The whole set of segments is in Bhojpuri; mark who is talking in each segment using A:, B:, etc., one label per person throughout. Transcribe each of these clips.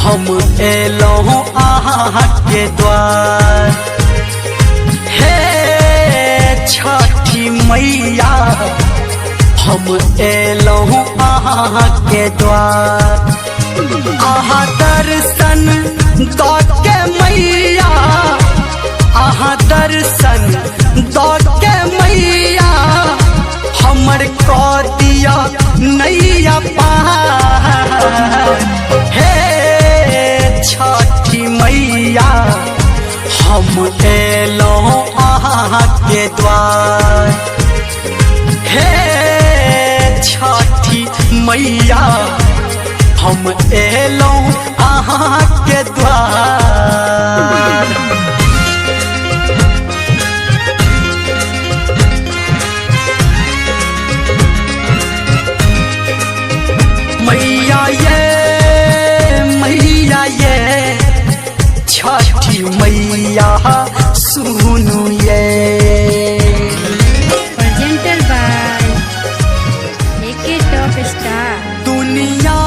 A: हम एलहुँ अहाँके द्वार। हे छठी मैया हम एलहुँ अहाँके द्वार। अहाँ दर्शन दऽ के मैया, अहाँ दर्शन दऽ के मैया हमर कऽ दिया नैया पार। हे छठी मैया हम एलहुँ अहाँके द्वार। हे छठी मैया हम एलहुँ अहाँके द्वार। मैया ये छठी मैया सुनु ये।
B: Presented by AK top star.
A: दुनिया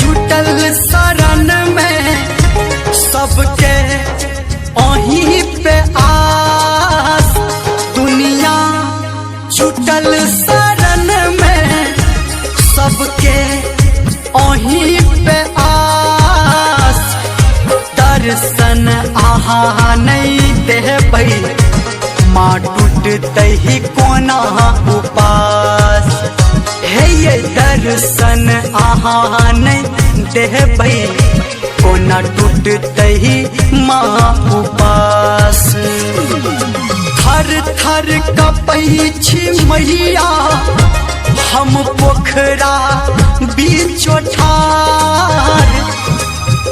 A: जुटल शरण में सबके अहीं पे आस। दुनिया जुटल शरण में सबके अहीं पे आस। दर्शन अहाँ नहीं देबै माँ टूटते ही कोना उपास। हे ये दर्शन अहाँ नहीं देबै कोना टूटते ही माँ उपास। थर थर कपै छी मैया हम पोखरा बीचो ठार।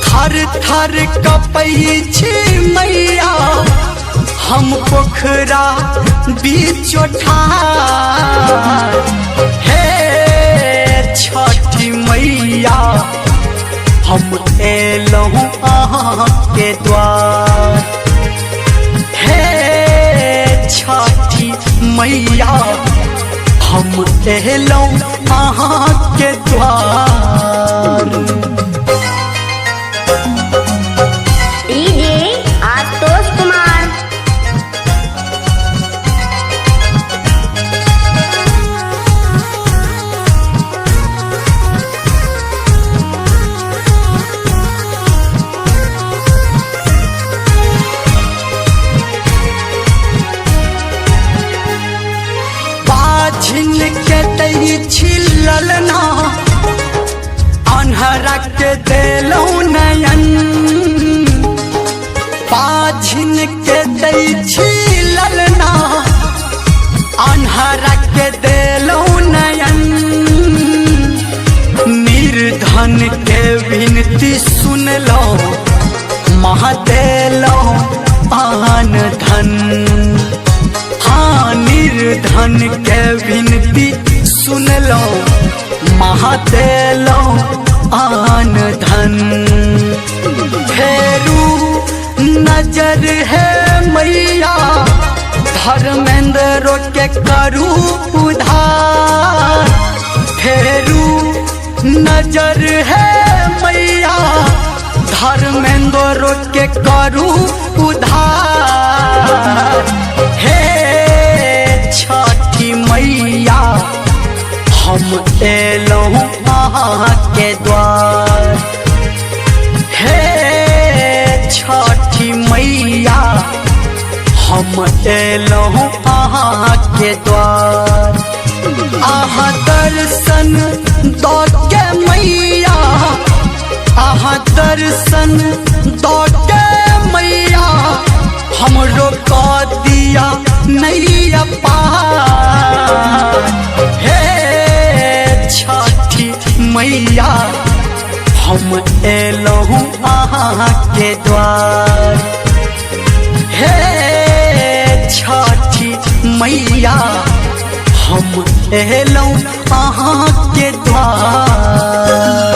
A: थर थर कपै छी मैया हम पोखरा बीचो ठार। हे छठी मैया हम एलहुँ अहाँके द्वार। हे छठी मैया हम एलहुँ अहाँके द्वार।
C: डीजे आतोष कुमार।
A: बाझिन के दै छी ललना अन्हरा के देलहुँ नयन। बाझिन के दै छी ललना अन्हरा के देलहुँ नयन। निर्धन के विनती सुनलहुँ महा देलहुँ आन धन। हाँ निर्धन के विनती सुनलहुँ महा देलहुँ आन धन। फेरू नजर है मैया धर्मेंद्र के करू उधार। फेरू नजर है मैया धर्मेंद्र के करू उधार। हे छठी मैया हम एलहुँ अहाँके द्वार। हे छठी मैया हम एलहुँ अहाँके द्वार। अहाँ दर्शन दऽ के मैया, अहाँ दर्शन दऽ के मैया हमरो कऽ दिया नैया पार। हे छठी मैया हम एलहुँ अहाँके द्वार। हे छठी मैया हम एलहुँ अहाँके द्वार।